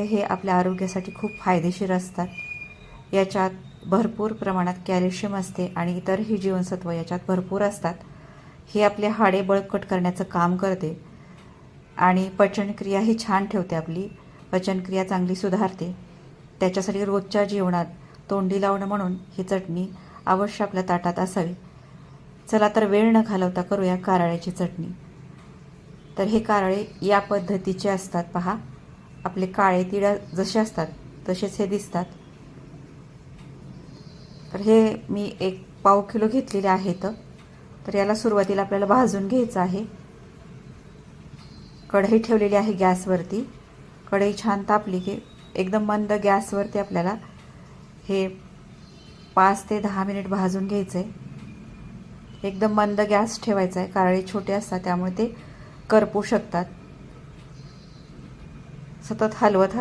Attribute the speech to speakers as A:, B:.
A: हे आपल्या आरोग्यासाठी खूप फायदेशीर असतात. याच्यात भरपूर प्रमाणात कॅल्शियम असते आणि इतरही जीवनसत्व याच्यात भरपूर असतात. हे आपले हाडे बळकट करण्याचं काम करते आणि पचनक्रियाही छान ठेवते. आपली पचनक्रिया चांगली सुधारते. त्याच्यासाठी रोजच्या जीवनात तोंडी लावणं म्हणून ही चटणी अवश्य आपल्या ताटात असावी. चला तर वेळ न घालवता करूया कारळ्याची चटणी. तर हे कारळे या पद्धतीचे असतात. पहा, आपले काळे तीळ जसे असतात तसेच हे दिसतात. तर हे मी 1 पाव किलो घेतलेले आहेत. तर याला सुरुवातीला आपल्याला भाजून घ्यायचं आहे. कढई ठेवलेली आहे गॅसवरती. कढई छान तापली की एकदम मंद गॅसवरती आपल्याला हे 5 ते 10 मिनिट भाजून घ्यायचं आहे. एकदम मंद गॅस ठेवायचा आहे. कारळे छोटे असतात त्यामुळे ते करपू शकतात. सतत हलवत